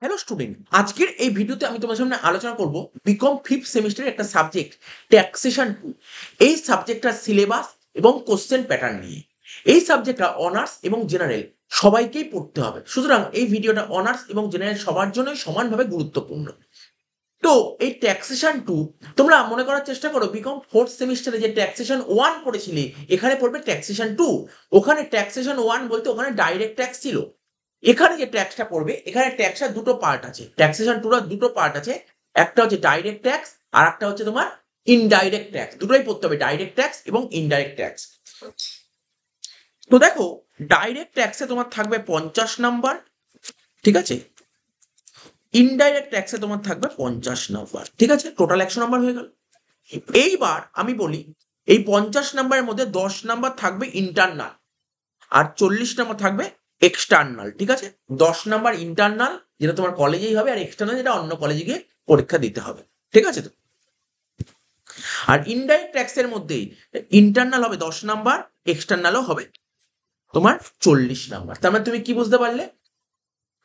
Hello student, আজকের এই ভিডিওতে আমি তোমার সামনে আলোচনা করব বিকম ফিফথ সেমিস্টারের একটা সাবজেক্ট ট্যাক্সেশন 2। এই সাবজেক্টটার সিলেবাস এবং কোশ্চেন প্যাটার্ন নিয়ে। এই সাবজেক্টটা অনার্স এবং জেনারেল সবাইকেই পড়তে হবে, সুতরাং এই ভিডিওটা অনার্স এবং জেনারেল সবার জন্যই সমানভাবে গুরুত্বপূর্ণ। তো এই ট্যাক্সেশন 2 তোমরা মনে করার চেষ্টা করো, বিকম ফোর্থ সেমিস্টারে যে ট্যাক্সেশন 1 পড়েছিলে এখানে পড়বে ট্যাক্সেশন 2। ওখানে ট্যাক্সেশন 1 বলতে ওখানে ডাইরেক্ট ট্যাক্স ছিল। এখানে যে ট্যাক্সটা পড়বে, এখানে ট্যাক্সের দুটো পার্ট আছে, ট্যাক্সেশন 2 এর দুটো পার্ট আছে। একটা হচ্ছে ডাইরেক্ট ট্যাক্স আর একটা হচ্ছে তোমার ইনডাইরেক্ট ট্যাক্স। দুটোই পড়তে হবে, ডাইরেক্ট ট্যাক্স এবং ইনডাইরেক্ট ট্যাক্স। তো দেখো, ডাইরেক্ট ট্যাক্সে তোমার থাকবে 50 নাম্বার, ঠিক আছে। ইনডাইরেক্ট ট্যাক্সে তোমার থাকবে 50 নাম্বার, ঠিক আছে। টোটাল 100 নাম্বার হয়ে গেল। এইবার আমি বলি, এই 50 নাম্বারের মধ্যে 10 নাম্বার থাকবে ইন্টারনাল আর 40 নাম্বার থাকবে এক্সটার্নাল, ঠিক আছে। 10 নাম্বার ইন্টারনাল, যেটা তোমার কলেজেই হবে, আর এক্সটার্নাল যেটা অন্য কলেজে গিয়ে পরীক্ষা দিতে হবে, ঠিক আছে। তো আর ইনডাইরেক্ট ট্যাক্সের মধ্যেই ইন্টারনাল হবে 10 নাম্বার, এক্সটার্নালও হবে তোমার 40 নাম্বার। তার মানে তুমি কি বুঝতে পারলে,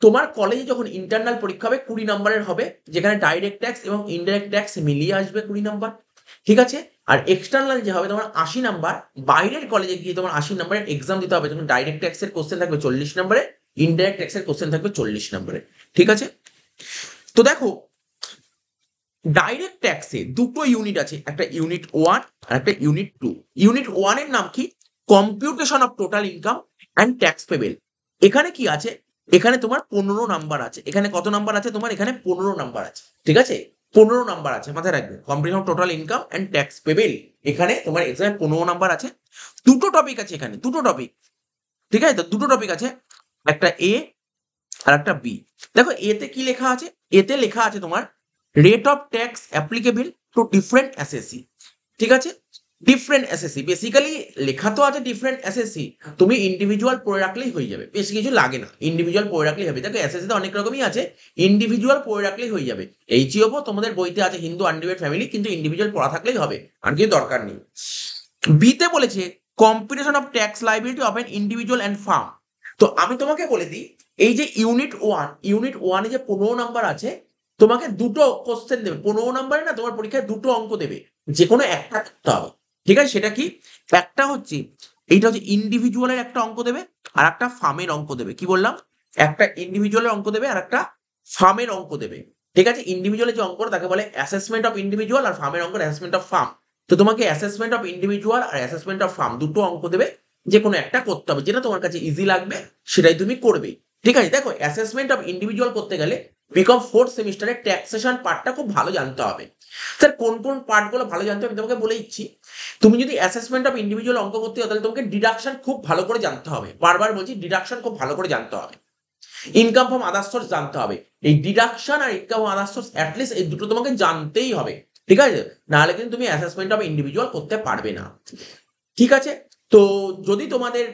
তোমার কলেজে যখন ইন্টারনাল পরীক্ষা হবে 20 নাম্বারের হবে, যেখানে ডাইরেক্ট ট্যাক্স এবং ইনডাইরেক্ট ট্যাক্স মিলিয়ে আসবে 20 নাম্বার, ঠিক আছে। আর এক্সটার্নাল যে হবে তোমার 80 নাম্বার, বাইরের কলেজে গিয়ে তোমার 80 নাম্বারের এক্সাম দিতে হবে, তখন ডাইরেক্ট ট্যাক্সের কোশ্চেন থাকবে 40 নাম্বারে, ইনডাইরেক্ট ট্যাক্সের কোশ্চেন থাকবে 40 নাম্বারে, ঠিক আছে। তো দেখো, ডাইরেক্ট ট্যাক্সে দুটো ইউনিট আছে, একটা ইউনিট 1 আর একটা ইউনিট 2। ইউনিট 1 এর নাম কি? Computation of total income and tax payable. এখানে কি আছে? এখানে তোমার 15 নাম্বার আছে। এখানে কত নাম্বার আছে? তোমার এখানে 15 নাম্বার আছে, ঠিক আছে। 15 নাম্বার আছে, মাথায় রাখবে। Computation of total income and tax payable, এখানে তোমার এক্সামে 15 নাম্বার আছে। দুটো টপিক আছে এখানে, দুটো টপিক, ঠিক আছে। তো দুটো টপিক আছে, একটা এ আর একটা বি। দেখো, এতে কি লেখা আছে? এতে লেখা আছে তোমার rate of tax applicable to different SSC, ঠিক আছে। ডিফারেন্ট এসএসসি, বেসিক্যালি লেখা তো আছে ডিফারেন্ট এসএসসি, তুমি ইন্ডিভিজুয়াল পড়ে রাখলেই হয়ে যাবে, বেশি কিছু লাগে না, ইন্ডিভিজুয়াল পড়ে রাখলেই হবে। দেখো, এসএসসি তো অনেক রকমই আছে, ইন্ডিভিজুয়াল পড়ে রাখলেই হয়ে যাবে। এইচইওপো তোমাদের বইতে আছে হিন্দু আনডিভাইড ফ্যামিলি, কিন্তু ইন্ডিভিজুয়াল পড়া থাকলেই হবে, আর কিছু দরকার নেই। বিতে বলেছে competition of tax liability of N individual and farm. তো আমি তোমাকে বলে দিই, এই যে ইউনিট 1 যে 15 নাম্বার আছে, তোমাকে দুটো কোশ্চেন দেবে 15 নাম্বারে, না তোমার পরীক্ষায় দুটো অঙ্ক দেবে, যে কোনো একটা করতে হবে, ঠিক আছে। সেটা কি? একটা হচ্ছে, এইটা হচ্ছে ইন্ডিভিজুয়ালের একটা অঙ্ক দেবে, আর একটা ফার্মের অঙ্ক দেবে। কি বললাম? একটা ইন্ডিভিজুয়ালের অঙ্ক দেবে আর একটা ফার্মের অঙ্ক দেবে, ঠিক আছে। ইন্ডিভিজুয়ালের যে অঙ্কটা তাকে বলে অ্যাসেসমেন্ট অফ ইন্ডিভিজুয়াল, আর ফার্মের অঙ্ক অ্যাসেসমেন্ট অফ ফার্ম। তো তোমাকে অ্যাসেসমেন্ট অফ ইন্ডিভিজুয়াল আর অ্যাসেসমেন্ট অফ ফার্ম দুটো অঙ্ক দেবে, যে কোনো একটা করতে হবে, যেটা তোমার কাছে ইজি লাগবে সেটাই তুমি করবে, ঠিক আছে। দেখো, অ্যাসেসমেন্ট অফ ইন্ডিভিজুয়াল করতে গেলে বিকম ফোর্থ সেমিস্টারে ট্যাক্সেশন পার্টটা খুব ভালো জানতে হবে। স্যার, কোন কোন পার্টগুলো ভালো জানতে হবে আমি তোমাকে বলে দিচ্ছি। তুমি যদি অ্যাসেসমেন্ট অফ ইন্ডিভিজুয়াল অঙ্ক করতে হয়, তাহলে তোমাকে ডিডাকশন খুব ভালো করে জানতে হবে। বারবার বলছি, ডিডাকশন খুব ভালো করে জানতে হবে। ইনকাম ফ্রম আদার সোর্স জানতে হবে। এই ডিডাকশন আর income from other source at least এই দুটো তোমাকে জানতেই হবে, ঠিক আছে। নাহলে কিন্তু তুমি অ্যাসেসমেন্ট অফ ইন্ডিভিজুয়াল করতে পারবে না, ঠিক আছে। তো যদি তোমাদের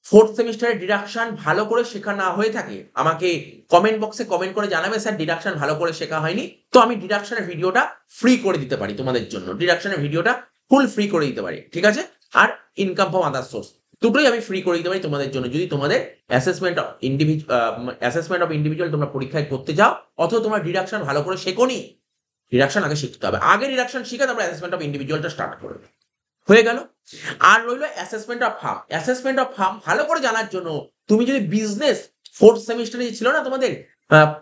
ফোর্থ সেমিস্টারে ডিডাকশন ভালো করে শেখা না হয়ে থাকে, আমাকে কমেন্ট বক্সে কমেন্ট করে জানাবে, স্যার ডিডাকশন ভালো করে শেখা হয়নি। তো আমি ডিডাকশনের ভিডিওটা ফ্রি করে দিতে পারি তোমাদের জন্য, ডিডাকশনের ভিডিওটা ফুল ফ্রি করে দিতে পারি, ঠিক আছে। আর ইনকাম ফ্রম আদার সোর্স দুটোই আমি ফ্রি করে দিতে পারি তোমাদের জন্য, যদি তোমাদের অ্যাসেসমেন্ট অফ ইন্ডিভিজুয়াল তোমরা পরীক্ষায় করতে যাও, অথবা তোমরা ডিডাকশন ভালো করে শেখোনি। ডিডাকশন আগে শিখতে হবে, আগে ডিডাকশন শিখে তারপর অ্যাসেসমেন্ট অফ ইন্ডিভিজুয়ালটা স্টার্ট করবে, হয়ে গেল। আর রইল assessment of farm. Assessment of farm ভালো করে জানার জন্য তুমি যদি বিজনেস ফোর্থ সেমিস্টারে ছিল না তোমাদের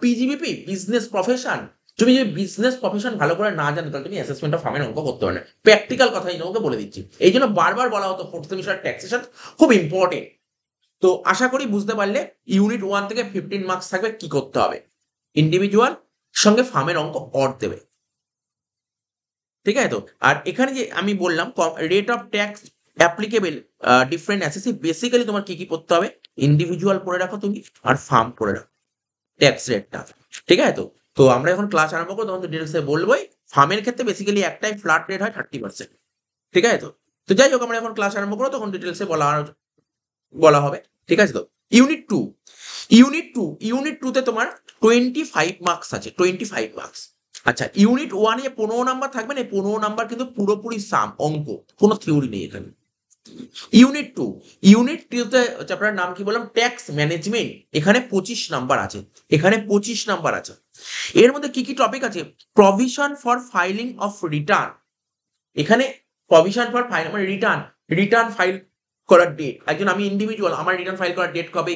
পিজিবিপি বিজনেস প্রফেশন, তুমি যদি বিজনেস প্রফেশন ভালো করে না জানো, তাহলে তুমি অ্যাসেসমেন্ট অফ ফার্মের অঙ্ক করতে পারবে না। প্র্যাকটিক্যাল কথাই তোমাকে বলে দিচ্ছি, এই জন্য বারবার বলা হতো ফোর্থ সেমিস্টার ট্যাক্সেশন খুব ইম্পর্টেন্ট। তো আশা করি বুঝতে পারলে, ইউনিট 1 থেকে 15 মার্কস থাকবে কি করতে হবে। ইন্ডিভিজুয়াল সঙ্গে ফার্মের অঙ্ক অর দেবে, ঠিক আছে। তো আর এখানে যে আমি বললাম rate of tax applicable different SSC, basically তোমার কি কি করতে হবে? ইন্ডিভিজুয়াল পড়ে রাখো তুমি, আর ফার্ম পড়ে রাখো ট্যাক্স রেটটা, ঠিক আছে। তো তো আমরা যখন ক্লাস আরম্ভ করবো তখন তো ডিটেলসে বলবোই। ফার্মের ক্ষেত্রে বেসিক্যালি একটাই ফ্ল্যাট রেট হয় 30%, ঠিক আছে। তো তো যাই হোক, আমরা যখন ক্লাস আরম্ভ করবো তখন ডিটেলসে বলা হবে, ঠিক আছে। তো ইউনিট টুতে তোমার 25 মার্কস আছে, 25 মার্কস। আচ্ছা, ইউনিট 1 এ 15 নাম্বার থাকবে না, 15 নাম্বার কিন্তু পুরোপুরি সাম অঙ্ক, কোনো থিওরি নেই এখানে। ইউনিট টু, ইউনিট টুতে চ্যাপ্টারের নাম কি বললাম, ট্যাক্স ম্যানেজমেন্ট। এখানে 25 নাম্বার আছে, এখানে 25 নাম্বার আছে। এর মধ্যে কি কি টপিক আছে, provision for filing of return. এখানে প্রভিশন ফর ফাইল মানে রিটার্ন, রিটার্ন ফাইল করার ডেট। একজন আমি ইন্ডিভিজুয়াল, আমার রিটার্ন ফাইল করার ডেট কবে,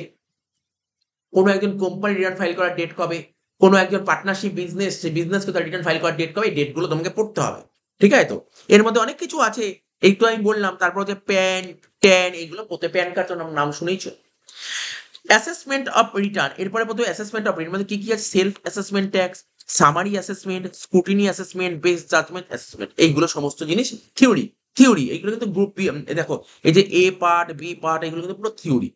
কোনো একজন কোম্পানি রিটার্ন ফাইল করার ডেট কবে, কোনো একজন পার্টনারশিপ বিজনেস, সেই বিজনেসকে তার রিটার্ন ফাইল করার ডেট কবে, এই ডেটগুলো তোমাকে পড়তে হবে। ঠিক আছে তো, এর মধ্যে অনেক কিছু আছে, এই তো আমি বললাম। তারপর যে প্যান ট্যান এগুলো পড়তে, প্যান কার্ড তো নাম শুনেইছো। অ্যাসেসমেন্ট অফ রিটার্ন, এরপরে প্রথমে অ্যাসেসমেন্ট অফ রিটার্ন মধ্যে কি কি আছে, self assessment tax, summary assessment, scrutiny assessment, best judgement assessment, এইগুলো সমস্ত জিনিস থিওরি। থিওরি এইগুলো কিন্তু গ্রুপ বি, দেখো এই যে এ পার্ট বি পার্ট এগুলো কিন্তু পুরো থিওরি।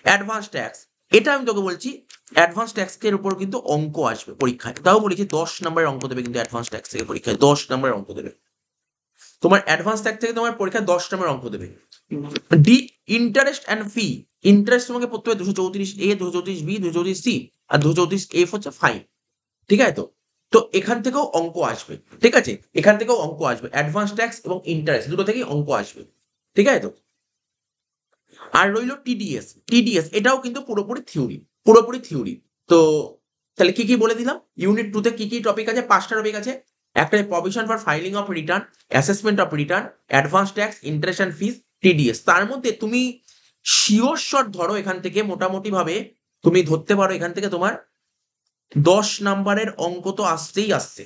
অ্যাডভান্স ট্যাক্স, এটা আমি তোকে বলছি, অ্যাডভান্স ট্যাক্সের উপর কিন্তু অঙ্ক আসবে পরীক্ষায়, তাও বলেছি 10 নম্বরের অঙ্ক দেবে কিন্তু অ্যাডভান্স ট্যাক্স থেকে পরীক্ষায় 10 নম্বরের অঙ্ক দেবে। তোমার অ্যাডভান্স ট্যাক্স থেকে তোমার পরীক্ষায় 10 নম্বরের অঙ্ক দেবে। D, interest and fee, interest তোমাকে পড়তে হবে 234A, 234B, 234C, আর 234F হচ্ছে ফাইন। ঠিক আছে তো, তো এখান থেকেও অঙ্ক আসবে। ঠিক আছে, এখান থেকেও অঙ্ক আসবে, অ্যাডভান্স ট্যাক্স এবং ইন্টারেস্ট দুটো থেকেই অঙ্ক আসবে। ঠিক আছে তো, আর রইলো টিডিএস, টিডিএস এটাও কিন্তু পুরোপুরি থিওরি, পুরোপুরি থিওরি। তো তাহলে কি কি বলে দিলাম, ইউনিট টু তে কি কি টপিক আছে, 5টা টপিক আছে। একটা provision for filing of return, assessment of return, advance tax, interest and fees, TDS. তার মধ্যে তুমি শিওর শট ধরো, এখান থেকে মোটামুটি ভাবে তুমি ধরতে পারো এখান থেকে তোমার 10 নাম্বারের অঙ্ক তো আসতেই আসছে।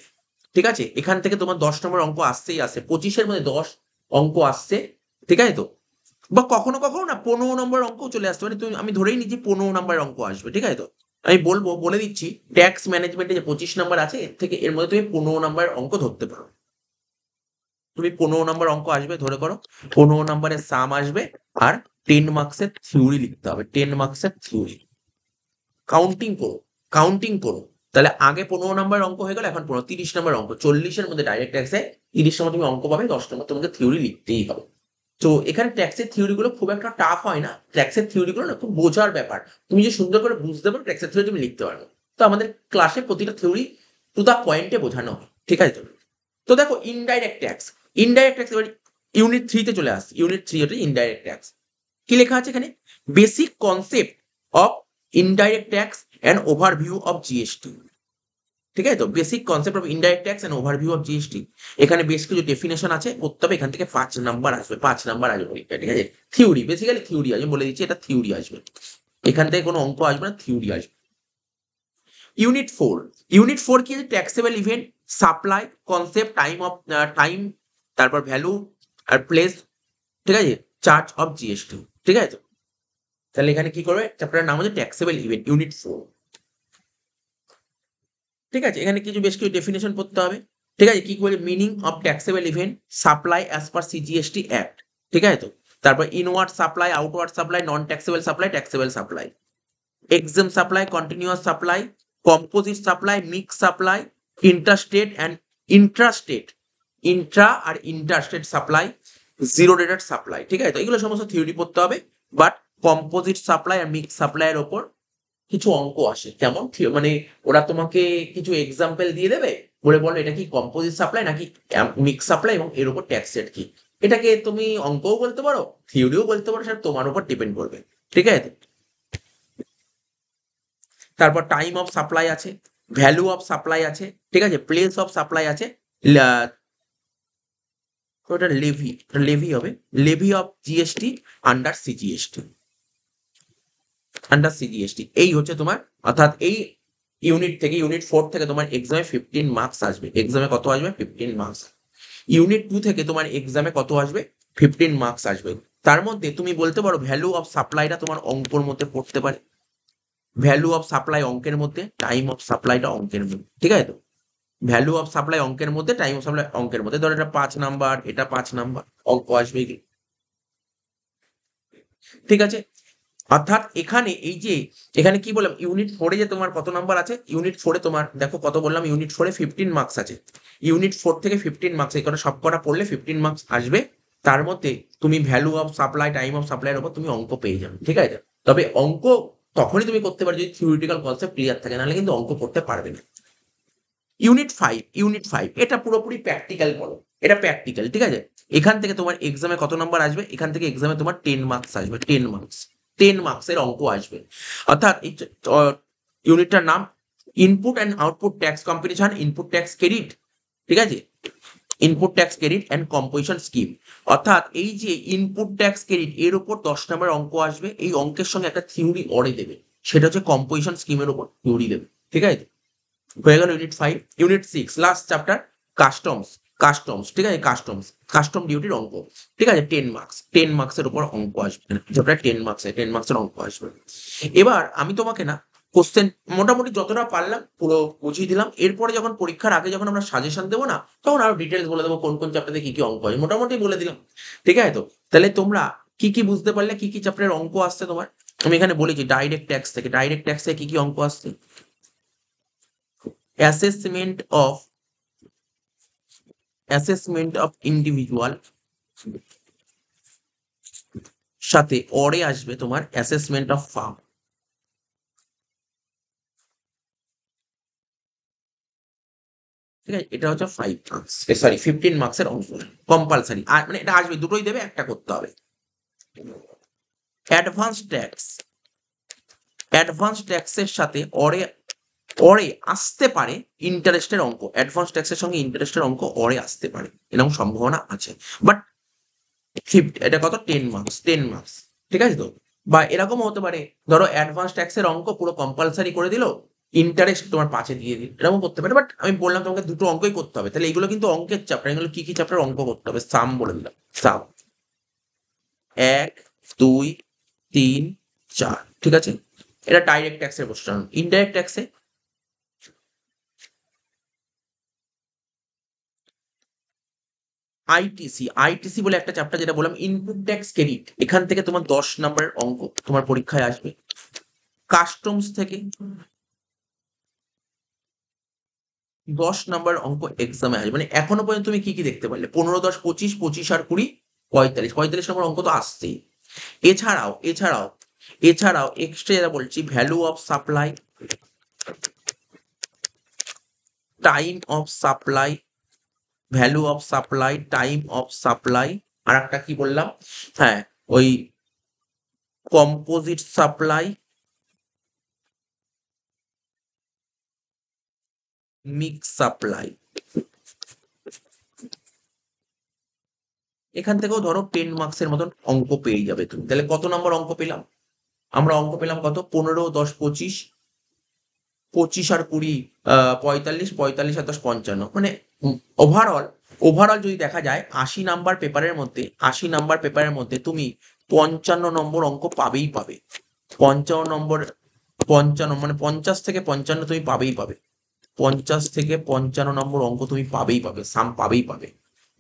ঠিক আছে, এখান থেকে তোমার 10 নম্বর অঙ্ক আসতেই আসে, 25-এর মধ্যে 10 অঙ্ক আসছে। ঠিক আছে তো, বা কখনো কখনো না 15 নম্বর অঙ্ক চলে আসতে পারে, তুমি আমি ধরেই নিচ্ছি 15 নম্বরের অঙ্ক আসবে। ঠিক আছে তো, আমি বলবো, বলে দিচ্ছি, ট্যাক্স ম্যানেজমেন্টে যে 25 নাম্বার আছে, এর থেকে এর মধ্যে তুমি 15 নম্বরের অঙ্ক ধরতে পারো। তুমি 15 নম্বর অঙ্ক আসবে ধরে করো, 15 নম্বরের সাম আসবে, আর 10 মার্কসের থিওরি লিখতে হবে, 10 মার্কসের থিওরি। কাউন্টিং করো, কাউন্টিং করো, তাহলে আগে 15 নম্বর অঙ্ক হয়ে গেল, এখন 30 নম্বর অঙ্ক। 40-এর মধ্যে ডাইরেক্ট ট্যাক্সে 30 নম্বর তুমি অঙ্ক পাবে, 10 নম্বর তোমাকে থিওরি লিখতেই হবে। তো এখানে ট্যাক্সের থিওরি গুলো খুব একটা টাফ হয় না, ট্যাক্সের থিওরি গুলো না খুব বোঝার ব্যাপার, তুমি যে সুন্দর করে বুঝতে পারো ট্যাক্সের থিওরি তুমি লিখতে পারবে। তো আমাদের ক্লাসে প্রতিটা থিওরি টু দা পয়েন্টে বোঝানো হয়। ঠিক আছে তো, তো দেখো ইনডাইরেক্ট ট্যাক্স, ইনডাইরেক্ট ট্যাক্স এবার ইউনিট 3 তে চলে আসছে। ইউনিট 3 হচ্ছে ইনডাইরেক্ট ট্যাক্স। কি লেখা আছে এখানে, basic concept of indirect tax and overview of GST. ঠিক আছে তো, basic concept of indirect tax and overview of GST. এখানে বেশ কিছু ডেফিনেশন আছে, করতে হবে, এখান থেকে 5 নাম্বার আসবে, 5 নাম্বার আসবে পরীক্ষা। ঠিক আছে, থিওরি, বেসিক্যালি থিওরি আসবে, বলে দিচ্ছি এটা থিওরি আসবে, এখান থেকে কোনো অঙ্ক আসবে না, থিওরি আসবে। ইউনিট 4, ইউনিট 4 কি আছে, taxable event, supply, concept, time, তারপর ভ্যালু আর প্লেস। ঠিক আছে, চার্জ অফ জিএসটি। ঠিক আছে তো, তাহলে এখানে কি করবে, চ্যাপ্টারের নাম হচ্ছে ট্যাক্সেবল ইভেন্ট, ইউনিট 4। ঠিক আছে, এখানে কিছু বেশ কিছু ডেফিনেশন পড়তে হবে। ঠিক আছে, কি করে, meaning of taxable event, supply as per CGST act. ঠিক আছে তো, তারপর inward supply, outward supply, non taxable supply, taxable supply, exempt supply, continuous supply, composite supply, mix supply, interstate and intrastate, intra আর interstate supply, zero rated supply. ঠিক আছে তো, এগুলো সমস্ত থিওরি পড়তে হবে। বাট কম্পোজিট সাপ্লাই আর মিক্স সাপ্লাইয়ের ওপর কিছু অঙ্ক আসে, কেমন মানে ওরা তোমাকে কিছু এক্সাম্পল দিয়ে দেবে, বলে বলো এটা কি কম্পোজিট সাপ্লাই নাকি মিক্স সাপ্লাই, এবং এর উপর ট্যাক্স রেট কি। এটাকে তুমি অঙ্কও বলতে পারো, থিওরিও বলতে পারো, সেটা তোমার উপর ডিপেন্ড করবে। ঠিক আছে, তারপর টাইম অফ সাপ্লাই আছে, ভ্যালু অফ সাপ্লাই আছে, ঠিক আছে, প্লেস অফ সাপ্লাই আছে, ওটা লেভি, লেভি হবে, levy of GST under CGST, under CGST. এই হচ্ছে তোমার, অর্থাৎ এই ইউনিট থেকে, ইউনিট 4 থেকে তোমার এক্সামে 15 মার্কস আসবে। এক্সামে কত আসবে, 15 মার্কস। ইউনিট 2 থেকে তোমার এক্সামে কত আসবে, 15 মার্কস আসবে। তার মধ্যে তুমি বলতে পারো ভ্যালু অফ সাপ্লাইটা তোমার অঙ্কর মধ্যে পড়তে পারে, ভ্যালু অফ সাপ্লাই অঙ্কের মধ্যে, টাইম অফ সাপ্লাইটা অঙ্কের মধ্যে। ঠিক আছে তো, ভ্যালু অফ সাপ্লাই অঙ্কের মধ্যে, টাইম অফ সাপ্লাই অঙ্কের মধ্যে, ধরো এটা 5 নাম্বার, এটা 5 নাম্বার অঙ্ক আসবে। ঠিক আছে, অর্থাৎ এখানে এই যে, এখানে কি বললাম, ইউনিট 4 যে তোমার কত নাম্বার আছে, ইউনিট 4 তোমার দেখো কত বললাম, ইউনিট 4 15 মার্কস আছে। ইউনিট 4 থেকে 15 মার্কস, এই কটা সব কটা পড়লে 15 মার্কস আসবে। তার মধ্যে তুমি value of supply, time of সাপ্লাইয়ের উপর তুমি অঙ্ক পেয়ে যাবে। ঠিক আছে, তবে অঙ্ক তখনই তুমি করতে পারো যদি থিওরিটিক্যাল কনসেপ্ট ক্লিয়ার থাকে, নাহলে কিন্তু অঙ্ক করতে পারবে না। ইউনিট 5, ইউনিট 5 এটা পুরোপুরি প্র্যাকটিক্যাল করো, এটা প্র্যাকটিক্যাল। ঠিক আছে, এখান থেকে তোমার এক্সামে কত নাম্বার আসবে, এখান থেকে এক্সামে তোমার 10 মার্কস আসবে, 10 মার্কসের অঙ্ক আসবে। অর্থাৎ এই ইউনিটটার নাম input and output tax competition, input tax credit, ঠিক আছে, input tax credit and composition scheme. অর্থাৎ এই যে ইনপুট ট্যাক্স ক্রেডিট এর উপর 10 নম্বর অঙ্ক আসবে, এই অঙ্কের সঙ্গে একটা থিওরি অরে দেবে, সেটা হচ্ছে কম্পোজিশন স্কিমের উপর থিওরি দেবে, ঠিক আছে। হয়ে গেল unit 5। Unit 6 last chapter, customs. Customs, ঠিক আছে, কাস্টম ডিউটির অঙ্ক, ঠিক আছে, 10 মার্কস, 10 মার্কসের উপর অঙ্ক আসবে, যেটা 10 মার্কসের অঙ্ক আসবে। এবার আমি তোমাকে না কোশ্চেন মোটামুটি যতটা পারলাম পুরো বুঝিয়ে দিলাম। এরপরে যখন পরীক্ষার আগে যখন আমরা সাজেশন দেবো না, তখন আরো ডিটেলস বলে দেবো কোন কোন চ্যাপ্টারে কি কি অঙ্ক হয়, মোটামুটি বলে দিলাম, ঠিক আছে। তো তাহলে তোমরা কি কি বুঝতে পারলে, কি কি চ্যাপ্টারের অঙ্ক আসছে তোমার। আমি এখানে বলেছি ডাইরেক্ট ট্যাক্স থেকে, ডাইরেক্ট ট্যাক্সে কি কি অঙ্ক আসছে, অ্যাসেসমেন্ট অফ ইন্ডিভিজুয়াল, সাথে অরে আসবে তোমার অ্যাসেসমেন্ট অফ ফার্ম, ঠিক আছে। এটা হচ্ছে 5 মার্কস, সরি 15 মার্কসের অঙ্ক, কম্পালসারি। আর মানে এটা আসবে, দুটোই দেবে, একটা করতে হবে। অ্যাডভান্স ট্যাক্স, অ্যাডভান্স ট্যাক্সের সাথে অরে অরে আসতে পারে ইন্টারেস্টের অঙ্ক, অ্যাডভান্স ট্যাক্সের সঙ্গে ইন্টারেস্টের অঙ্ক অরে আসতে পারে, এরকম সম্ভাবনা আছে। বাট এটা কত, 10 মার্কস, 10 মার্কস, ঠিক আছে। তো বা এরকমও হতে পারে, ধরো অ্যাডভান্স ট্যাক্সের অঙ্ক পুরো কম্পালসারি করে দিল, ইন্টারেস্ট তোমার 5-এ দিয়ে দিল, এরকম করতে পারে। বাট আমি বললাম তোমাকে দুটো অঙ্কই করতে হবে, তাহলে এগুলো কিন্তু অঙ্কের চ্যাপ্টার, এগুলো কি কি চ্যাপ্টার অঙ্ক করতে হবে, সাম বলে দিলাম, সাম 1, 2, 3, 4, ঠিক আছে। এটা ডাইরেক্ট ট্যাক্সের কোশ্চেন। ইনডাইরেক্ট ট্যাক্সে আইটিসি বলে একটা চ্যাপ্টার, যেটা বললাম ইনপুট ট্যাক্স ক্রেডিট, এখান থেকে তোমার 10 নম্বরের অঙ্ক তোমার পরীক্ষায় আসবে। কাস্টমস থেকে 10 নম্বর অঙ্ক এক্সামে আসবে। মানে এখনো পর্যন্ত তুমি কি কি দেখতে পারলে, 15, 10, 25, 25 আর 20, 45 নম্বর অঙ্ক তো আসছেই। এছাড়াও এক্সট্রা যেটা বলছি, value of supply, time of supply, time of supply, আর একটা কি বললাম, হ্যাঁ ওই কম্পোজিট সাপ্লাই, মিক্স সাপ্লাই। এখান থেকেও ধরো 10 মার্কসের মতন অঙ্ক পেয়ে যাবে তুমি। তাহলে কত নম্বর অঙ্ক পেলাম, আমরা অঙ্ক পেলাম কত, 15, 10, 25, 25 আর 20, 45, 45 আর 10, 55। মানে ওভারঅল যদি দেখা যায় 80 নাম্বার পেপারের মধ্যে তুমি 55 নম্বর অঙ্ক পাবেই পাবে। 55 নম্বর, 55 মানে 50 থেকে 55 তুমি পাবেই পাবে। 50 থেকে 55 নম্বর অঙ্ক তুমি পাবেই পাবে, সাম পাবেই পাবে।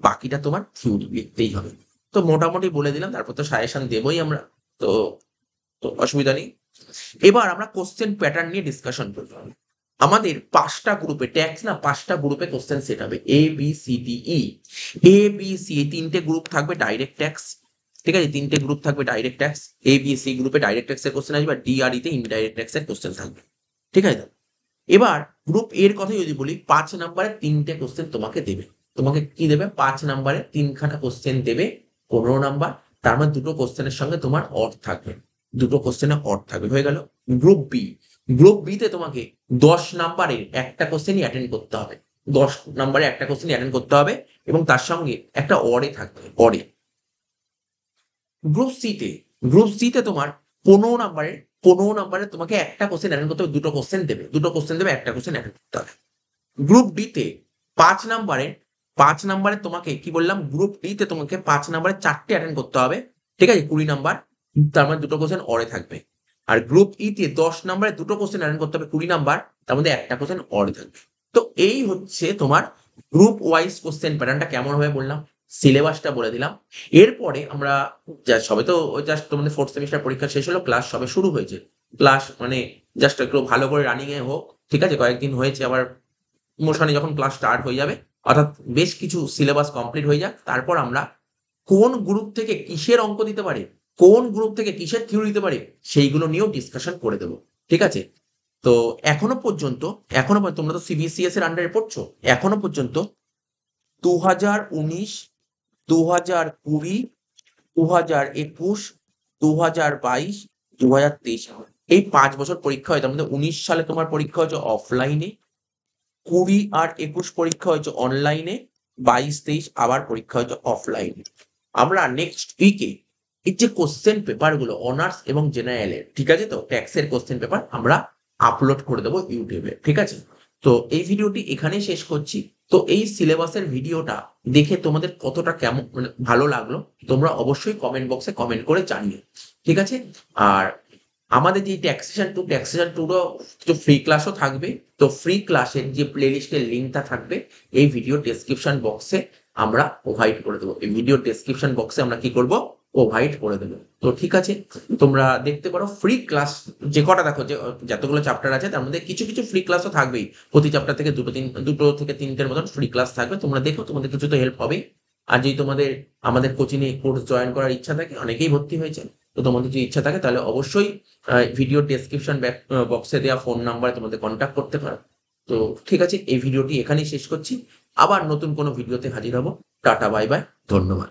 বাকিটা তোমার থিওরি লিখতেই হবে। তো মোটামুটি বলে দিলাম, তারপর তো সাজেশন দেবই আমরা। তো তো অসুবিধা নেই। এবার আমরা কোশ্চেন প্যাটার্ন নিয়ে ডিসকাশন করবো। আমাদের 5টা গ্রুপে ট্যাক্স না, 5টা গ্রুপে কোশ্চেন সেট হবে, A B C D E. A B C এই 3টে গ্রুপ থাকবে ডাইরেক্ট ট্যাক্স, ঠিক আছে, 3টে গ্রুপ থাকবে direct tax. A B C গ্রুপে ডাইরেক্ট ট্যাক্সের কোশ্চেন আসবে, আর ডি আর ই তে ইনডাইরেক্ট ট্যাক্সের কোশ্চেন থাকবে, ঠিক আছে। এবার গ্রুপ এর কথা যদি বলি, 5 নম্বরে 3টে কোশ্চেন তোমাকে দেবে। তোমাকে কি দেবে, 5 নম্বরে 3খানা কোশ্চেন দেবে, 15 নাম্বার। তার মানে দুটো কোশ্চেনের সঙ্গে তোমার অর থাকবে, দুটো কোশ্চেনে অর থাকবে, হয়ে গেল। গ্রুপ বি, গ্রুপ বি তে তোমাকে 10 নাম্বারের একটা কোশ্চেনই অ্যাটেন্ড করতে হবে, 10 নাম্বারে একটা কোশ্চেনই অ্যাটেন্ড করতে হবে, এবং তার সঙ্গে একটা অরে থাকবে, অরে। গ্রুপ সি তে, তোমার 15 নাম্বারের, 15 নাম্বারে তোমাকে একটা কোশ্চেন অ্যাটেন্ড করতে হবে, দুটো কোশ্চেন দেবে, একটা কোশ্চেন অ্যাটেন্ড করতে হবে। গ্রুপ ডি তে 5 নাম্বারে, 5 নাম্বারে তোমাকে কি বললাম, গ্রুপ ডি তে তোমাকে 5 নাম্বারে 4টে অ্যাটেন্ড করতে হবে, ঠিক আছে, 20 নাম্বার। তার মানে দুটো কোশ্চেন অরে থাকবে। আর গ্রুপ ই তে 10 নাম্বারে দুটো কোশ্চেন অ্যাটেন্ড করতে হবে, 20 নাম্বার, তার মধ্যে একটা কোশ্চেন অরে থাকবে। তো এই হচ্ছে তোমার গ্রুপ ওয়াইজ কোশ্চেন প্যাটার্নটা। কেমন হবে বললাম, সিলেবাসটা বলে দিলাম। এরপরে আমরা সবে তো জাস্ট তোমাদের 4th সেমিস্টার পরীক্ষা শেষ হলো, ক্লাস সবে শুরু হয়েছে। ক্লাস মানে জাস্ট একটু ভালো করে রানিং এ হোক, ঠিক আছে, কয়েকদিন হয়েছে, আবার মোশনে যখন ক্লাস স্টার্ট হয়ে যাবে, অর্থাৎ বেশ কিছু সিলেবাস কমপ্লিট হয়ে যাক, তারপর আমরা কোন গ্রুপ থেকে কিসের অঙ্ক দিতে পারে, কোন গ্রুপ থেকে কিসের থিওরি দিতে পারে, সেইগুলো নিয়েও ডিসকাশন করে দেবো, ঠিক আছে। তো এখনো পর্যন্ত তোমরা তো সিবিএসইএস এর আন্ডারে পড়ছো, এখনো পর্যন্ত 2019 2020, 2021, 2022, 2023 এই 5 বছর পরীক্ষা হয়। তার মধ্যে 19 সালে তোমার পরীক্ষা হয়েছে অফলাইনে, 20 আর 21 পরীক্ষা হয়েছে অনলাইনে, 22-23 আবার পরীক্ষা হয়েছে অফলাইনে। আমরা নেক্সট উইকে এই যে কোশ্চেন পেপার গুলো অনার্স এবং জেনারেলের, ঠিক আছে, তো ট্যাক্সের কোশ্চেন পেপার আমরা আপলোড করে দেবো ইউটিউবে, ঠিক আছে। তো এই ভিডিওটি এখানেই শেষ করছি। তো এই সিলেবাসের ভিডিওটা দেখে তোমাদের কতটা কেমন মানে ভালো লাগলো তোমরা অবশ্যই কমেন্ট বক্সে কমেন্ট করে জানিও, ঠিক আছে। আর আমাদের যে ট্যাক্সেশন টুরও কিছু ফ্রি ক্লাসও থাকবে। তো ফ্রি ক্লাসের যে প্লে লিস্টের লিঙ্কটা থাকবে এই ভিডিও ডেসক্রিপশন বক্সে আমরা প্রোভাইড করে দেবো। এই ভিডিও ডেসক্রিপশন বক্সে আমরা কি করব, প্রোভাইড করে দেবো। তো ঠিক আছে, তোমরা দেখতে পারো ফ্রি ক্লাস যে কটা দেখো, যে যতগুলো চ্যাপ্টার আছে তার মধ্যে কিছু কিছু ফ্রি ক্লাসও থাকবেই। প্রতি চ্যাপ্টার থেকে দুটো থেকে তিনটের মতন ফ্রি ক্লাস থাকবে। তোমরা দেখো, তোমাদের কিছু তো হেল্প হবেই। আর যদি তোমাদের আমাদের কোচিং এ কোর্স জয়েন করার ইচ্ছা থাকে, অনেকেই ভর্তি হয়েছে, তো তোমাদের যদি ইচ্ছা থাকে তাহলে অবশ্যই ভিডিও ডেসক্রিপশন বক্সে দেওয়া ফোন নাম্বারে তোমাদের কন্ট্যাক্ট করতে পারো। তো ঠিক আছে, এই ভিডিওটি এখানেই শেষ করছি। আবার নতুন কোনো ভিডিওতে হাজির হব। টাটা, বাই বাই, ধন্যবাদ।